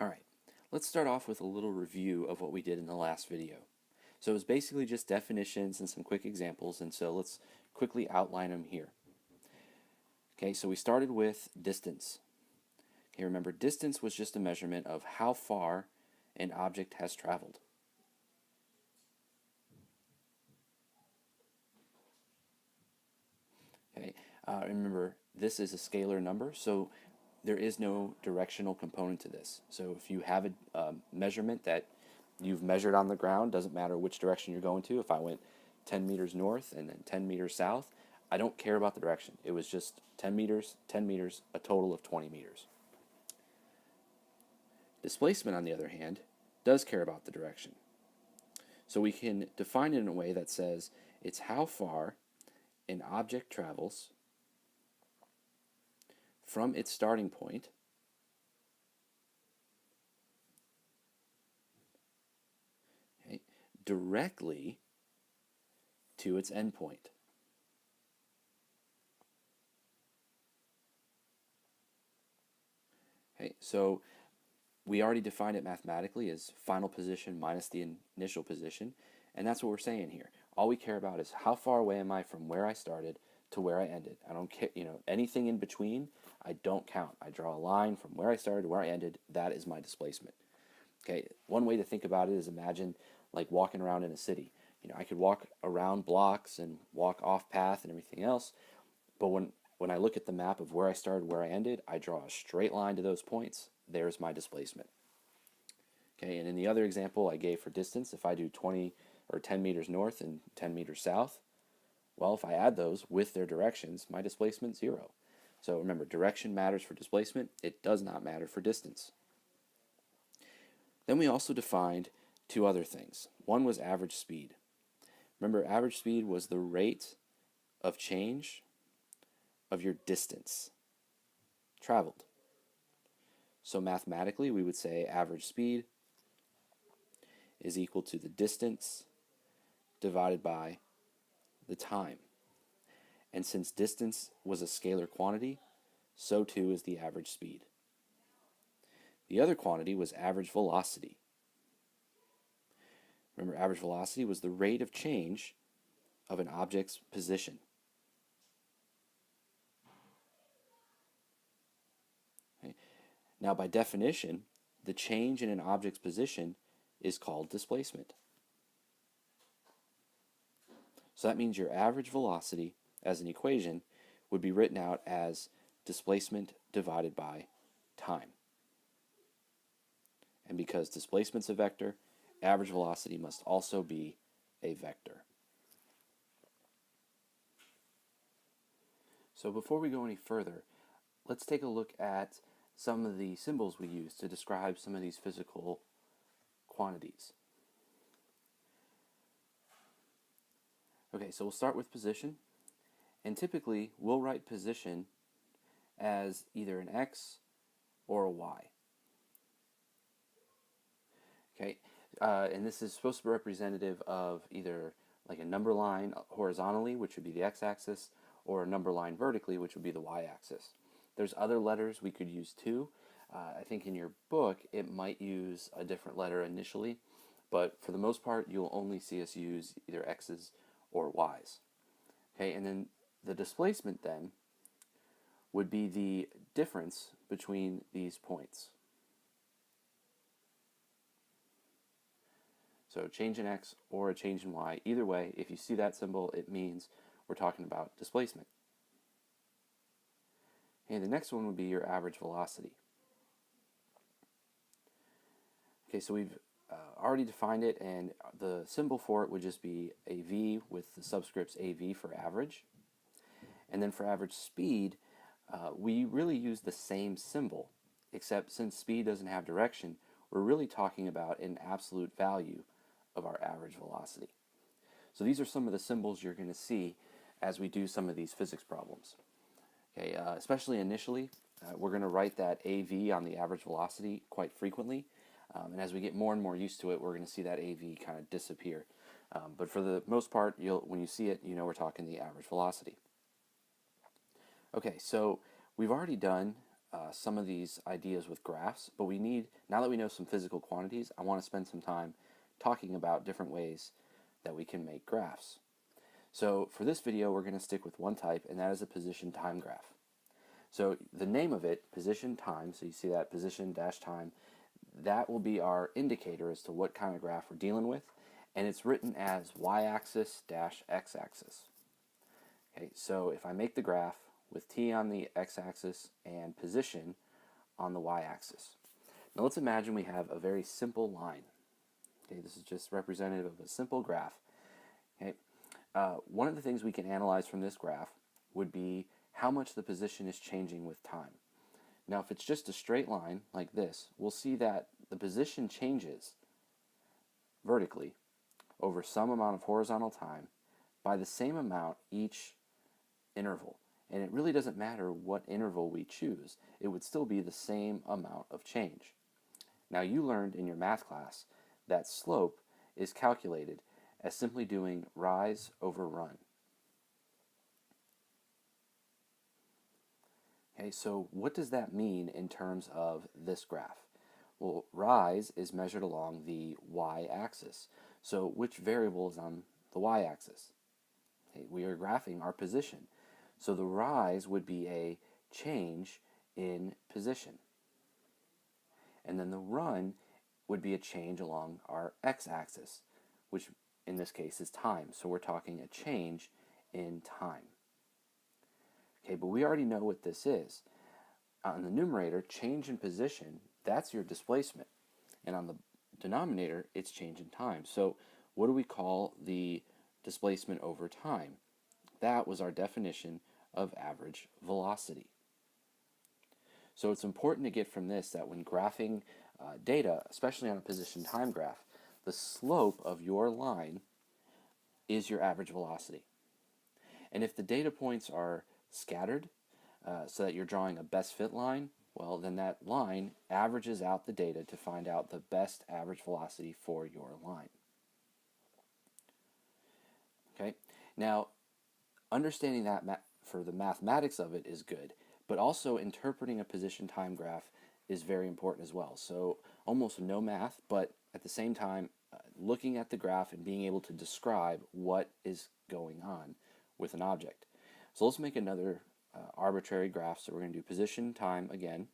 Alright, let's start off with a little review of what we did in the last video. So it was basically just definitions and some quick examples, and so let's quickly outline them here. Okay, so we started with distance. Okay, remember, distance was just a measurement of how far an object has traveled. Okay, remember, this is a scalar number, so there is no directional component to this. So if you have a measurement that you've measured on the ground, doesn't matter which direction you're going to. If I went 10 meters north and then 10 meters south, I don't care about the direction. It was just 10 meters, a total of 20 meters. Displacement, on the other hand, does care about the direction. So we can define it in a way that says it's how far an object travels from its starting point directly to its endpoint. Okay, so we already defined it mathematically as final position minus the initial position, and that's what we're saying here. All we care about is how far away am I from where I started to where I ended. I don't care, anything in between, I don't count. I draw a line from where I started to where I ended. That is my displacement. Okay, one way to think about it is imagine like walking around in a city. I could walk around blocks and walk off path and everything else, but when I look at the map of where I started, where I ended, I draw a straight line to those points. There's my displacement. Okay, and in the other example I gave for distance, if I do 20 or 10 meters north and 10 meters south, well, if I add those with their directions, my displacement's 0. So remember, direction matters for displacement. It does not matter for distance. Then we also defined two other things. One was average speed. Remember, average speed was the rate of change of your distance traveled. So mathematically, we would say average speed is equal to the distance divided by the time. And since distance was a scalar quantity, so too is the average speed. The other quantity was average velocity. Remember, average velocity was the rate of change of an object's position. Okay. Now, by definition, the change in an object's position is called displacement. So that means your average velocity as an equation would be written out as displacement divided by time. And because displacement's a vector, average velocity must also be a vector. So before we go any further, let's take a look at some of the symbols we use to describe some of these physical quantities. Okay, so we'll start with position, and typically we'll write position as either an X or a Y. Okay, and this is supposed to be representative of either like a number line horizontally, which would be the x-axis, or a number line vertically, which would be the y-axis. There's other letters we could use too. I think in your book it might use a different letter initially, but for the most part you'll only see us use either x's or y's. Okay, and then the displacement then would be the difference between these points. So change in x or a change in y, either way, if you see that symbol, it means we're talking about displacement. And the next one would be your average velocity. Okay, so we've already defined it, and the symbol for it would just be a v with the subscripts AV for average. And then for average speed, we really use the same symbol, except since speed doesn't have direction, we're really talking about an absolute value of our average velocity. So these are some of the symbols you're going to see as we do some of these physics problems. Okay, especially initially, we're going to write that AV on the average velocity quite frequently, and as we get more and more used to it, we're going to see that AV kind of disappear. But for the most part, when you see it, we're talking the average velocity. Okay, so we've already done some of these ideas with graphs, but now that we know some physical quantities, I want to spend some time talking about different ways that we can make graphs. So for this video, we're going to stick with one type, and that is a position time graph. So the name of it, position time, so you see that position dash time, that will be our indicator as to what kind of graph we're dealing with, and it's written as y-axis dash x-axis. Okay, so if I make the graph with t on the x-axis and position on the y-axis. Now let's imagine we have a very simple line. Okay, this is just representative of a simple graph. Okay, one of the things we can analyze from this graph would be how much the position is changing with time. Now if it's just a straight line like this, we'll see that the position changes vertically over some amount of horizontal time by the same amount each interval. And it really doesn't matter what interval we choose, it would still be the same amount of change. Now you learned in your math class that slope is calculated as simply doing rise over run. Okay, so what does that mean in terms of this graph? Well, rise is measured along the y-axis. So which variable is on the y-axis? Okay, we are graphing our position. So the rise would be a change in position. And then the run would be a change along our x-axis, which in this case is time. So we're talking a change in time. Okay, but we already know what this is. On the numerator, change in position, that's your displacement. And on the denominator, it's change in time. So what do we call the displacement over time? That was our definition of average velocity. So it's important to get from this that when graphing data, especially on a position time graph, the slope of your line is your average velocity. And if the data points are scattered so that you're drawing a best fit line, well, then that line averages out the data to find out the best average velocity for your line. Okay, now understanding that for the mathematics of it is good, but also interpreting a position time graph is very important as well. So almost no math, but at the same time, looking at the graph and being able to describe what is going on with an object. So let's make another arbitrary graph. So we're going to do position time again.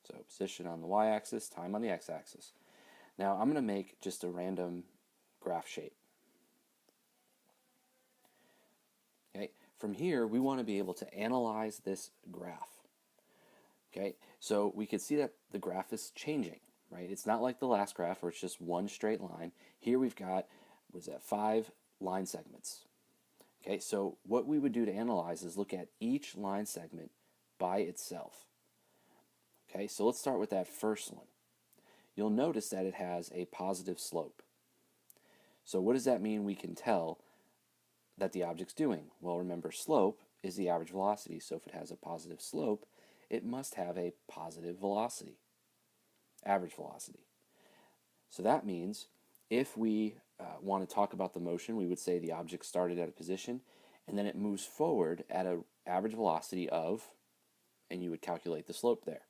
So position on the y-axis, time on the x-axis. Now I'm going to make just a random graph shape. Okay, from here we want to be able to analyze this graph. Okay, so we can see that the graph is changing, right? It's not like the last graph where it's just one straight line. Here we've got, 5 line segments. Okay, so what we would do to analyze is look at each line segment by itself. Okay, so let's start with that first one. You'll notice that it has a positive slope. So what does that mean we can tell that the object's doing? Well, remember, slope is the average velocity, so if it has a positive slope, it must have a positive velocity, average velocity. So that means if we want to talk about the motion, we would say the object started at a position and then it moves forward at an average velocity of, and you would calculate the slope there.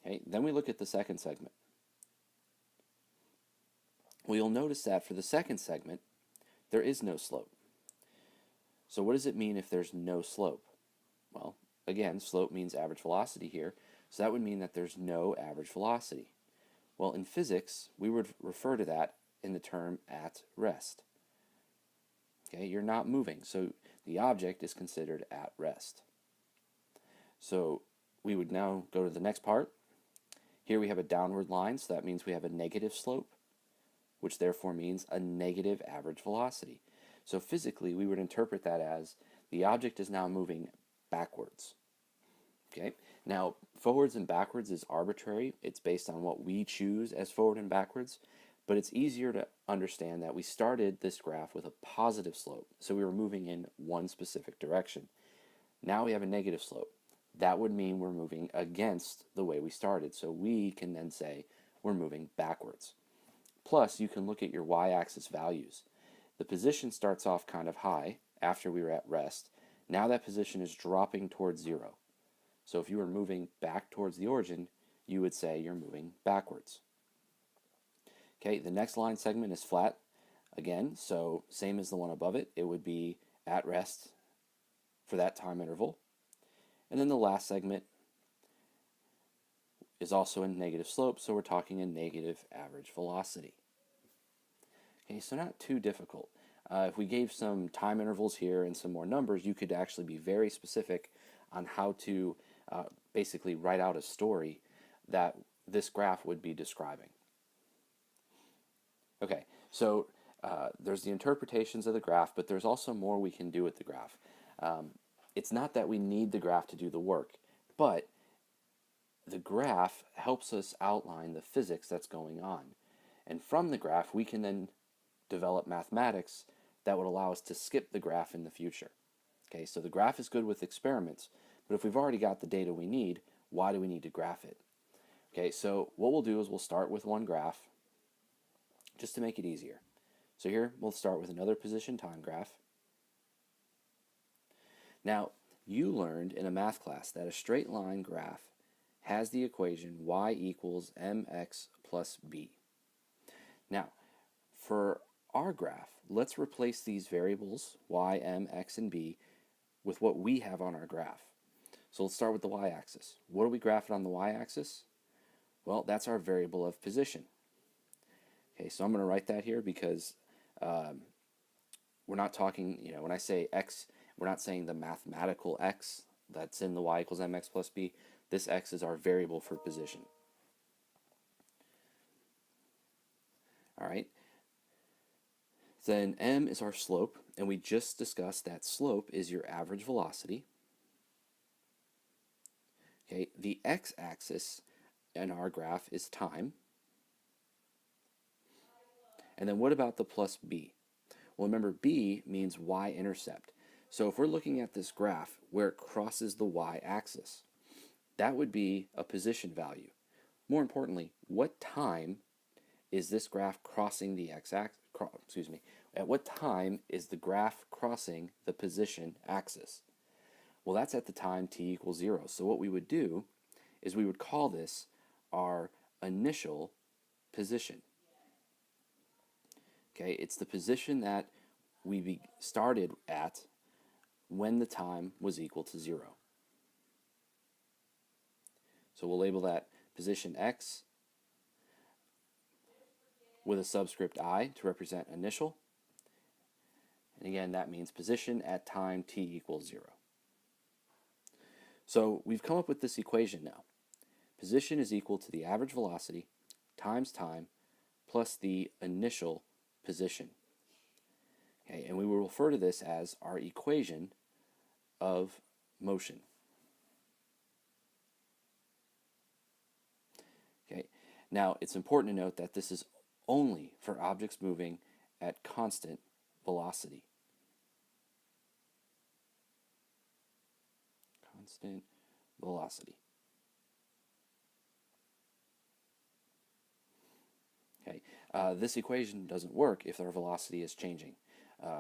Okay, then we look at the second segment. Well, you'll notice that for the second segment, there is no slope. So what does it mean if there's no slope? Well, again, slope means average velocity here, so that would mean that there's no average velocity. Well, in physics, we would refer to that in the term at rest. Okay, you're not moving, so the object is considered at rest. So we would now go to the next part. Here we have a downward line, so that means we have a negative slope, which therefore means a negative average velocity. So physically, we would interpret that as the object is now moving backwards. Okay, now forwards and backwards is arbitrary. It's based on what we choose as forward and backwards, but it's easier to understand that we started this graph with a positive slope, so we were moving in one specific direction. Now we have a negative slope. That would mean we're moving against the way we started, so we can then say we're moving backwards. Plus, you can look at your y-axis values. The position starts off kind of high after we were at rest. Now that position is dropping towards 0. So if you were moving back towards the origin, you would say you're moving backwards. Okay, the next line segment is flat again, so same as the one above it, it would be at rest for that time interval. And then the last segment is also in negative slope, so we're talking a negative average velocity. Okay, so not too difficult. If we gave some time intervals here and some more numbers, you could actually be very specific on how to basically write out a story that this graph would be describing. Okay, so there's the interpretations of the graph, but there's also more we can do with the graph. It's not that we need the graph to do the work, but the graph helps us outline the physics that's going on. And from the graph, we can then develop mathematics that would allow us to skip the graph in the future. Okay, so the graph is good with experiments, but if we've already got the data we need, why do we need to graph it? Okay, so what we'll do is we'll start with one graph just to make it easier. So here we'll start with another position time graph. Now, you learned in a math class that a straight line graph has the equation y equals mx plus b. Now, for our graph, let's replace these variables, y, m, x, and b, with what we have on our graph. So let's start with the y-axis. What are we graphing on the y-axis? Well, that's our variable of position. Okay, so I'm going to write that here because we're not talking, when I say x, we're not saying the mathematical x that's in the y equals mx plus b. This x is our variable for position. All right. Then m is our slope, and we just discussed that slope is your average velocity. Okay, the x-axis in our graph is time. And then what about the plus b? Well, remember, b means y-intercept. So if we're looking at this graph where it crosses the y-axis, that would be a position value. More importantly, what time is this graph crossing the x-axis? At what time is the graph crossing the position axis? Well, that's at the time t equals 0. So what we would do is we would call this our initial position. Okay, it's the position that we started at when the time was equal to 0. So we'll label that position x with a subscript I to represent initial. And again, that means position at time t equals 0. So we've come up with this equation now. Position is equal to the average velocity times time plus the initial position. Okay, and we will refer to this as our equation of motion. Okay, now it's important to note that this is only for objects moving at constant velocity. Constant velocity. Okay, this equation doesn't work if our velocity is changing.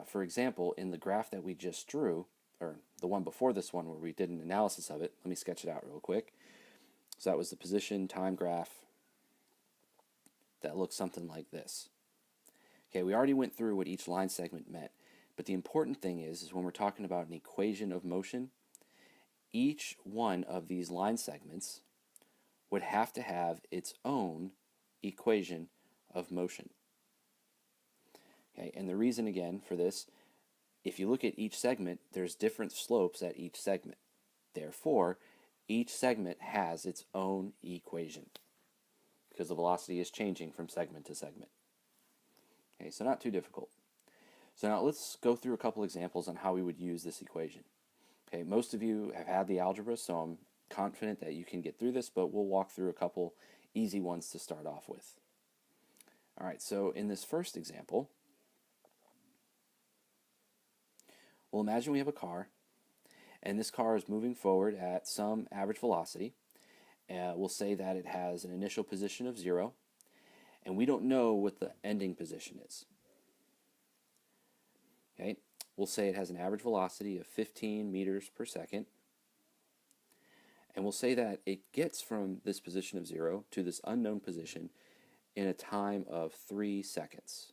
For example, in the graph that we just drew, or the one before this one where we did an analysis of it, let me sketch it out real quick. So that was the position time graph that looks something like this. Okay, we already went through what each line segment meant, but the important thing is when we're talking about an equation of motion, each one of these line segments would have to have its own equation of motion. Okay, and the reason again for this, if you look at each segment, there's different slopes at each segment. Therefore, each segment has its own equation because the velocity is changing from segment to segment. Okay, so not too difficult. So now let's go through a couple examples on how we would use this equation. Okay, most of you have had the algebra, so I'm confident that you can get through this, but we'll walk through a couple easy ones to start off with. All right, so in this first example, well, imagine we have a car, and this car is moving forward at some average velocity. We'll say that it has an initial position of 0, and we don't know what the ending position is. Okay, we'll say it has an average velocity of 15 meters per second, And we'll say that it gets from this position of 0 to this unknown position in a time of 3 seconds.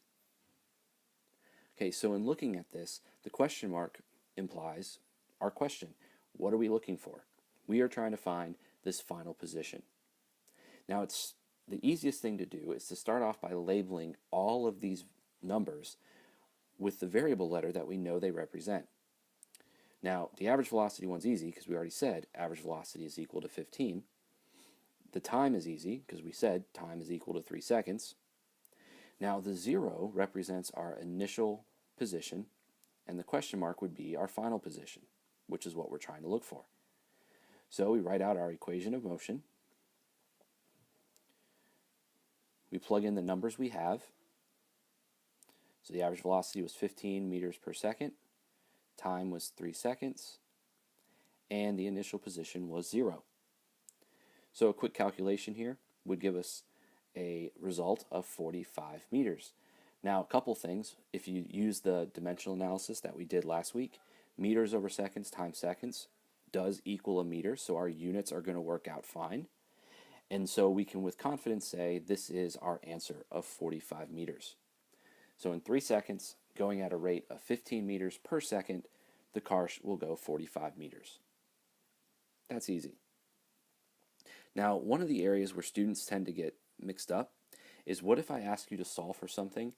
Okay, so in looking at this, the question mark implies our question. What are we looking for? We are trying to find this final position. Now, it's the easiest thing to do is to start off by labeling all of these numbers with the variable letter that we know they represent. Now, the average velocity one's easy because we already said average velocity is equal to 15. The time is easy because we said time is equal to 3 seconds. Now, the 0 represents our initial position, and the question mark would be our final position, which is what we're trying to look for. So we write out our equation of motion. We plug in the numbers we have. So the average velocity was 15 meters per second, time was 3 seconds, and the initial position was 0. So a quick calculation here would give us a result of 45 meters. Now, a couple things. If you use the dimensional analysis that we did last week, meters over seconds times seconds does equal a meter, so our units are going to work out fine. And so we can with confidence say this is our answer of 45 meters. So in 3 seconds, going at a rate of 15 meters per second, the car will go 45 meters. That's easy. Now, one of the areas where students tend to get mixed up is what if I ask you to solve for something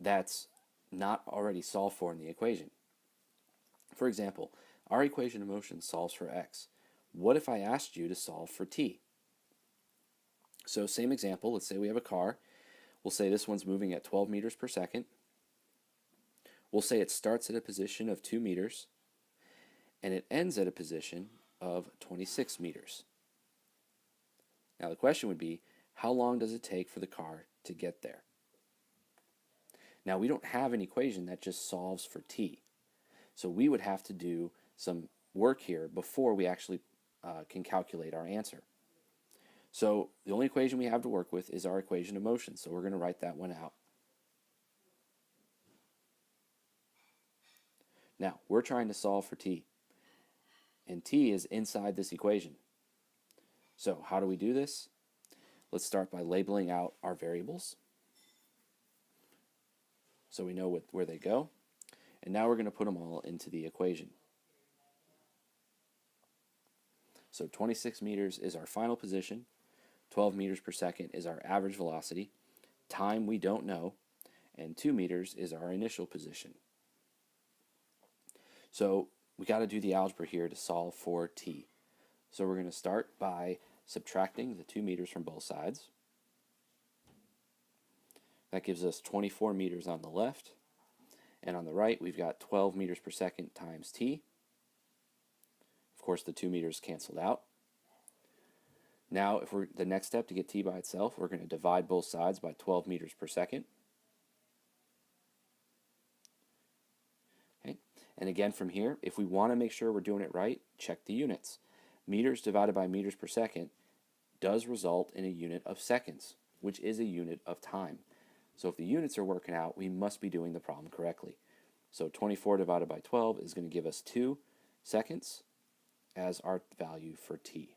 that's not already solved for in the equation? For example, our equation of motion solves for x. What if I asked you to solve for t? So same example, let's say we have a car. We'll say this one's moving at 12 meters per second. We'll say it starts at a position of 2 meters and it ends at a position of 26 meters. Now the question would be, how long does it take for the car to get there? Now we don't have an equation that just solves for t. So we would have to do some work here before we actually can calculate our answer. So the only equation we have to work with is our equation of motion. So we're going to write that one out. Now we're trying to solve for t. And t is inside this equation. So how do we do this? Let's start by labeling out our variables so we know where they go. And now we're going to put them all into the equation. So 26 meters is our final position, 12 meters per second is our average velocity, time we don't know, and 2 meters is our initial position. So we got to do the algebra here to solve for t. So we're going to start by subtracting the 2 meters from both sides. That gives us 24 meters on the left, and on the right we've got 12 meters per second times t. Of course the 2 meters canceled out. Now if we're the next step to get t by itself, we're going to divide both sides by 12 meters per second. Okay. And again from here, if we want to make sure we're doing it right, check the units. Meters divided by meters per second does result in a unit of seconds, which is a unit of time. So if the units are working out, we must be doing the problem correctly. So 24 divided by 12 is going to give us 2 seconds as our value for t.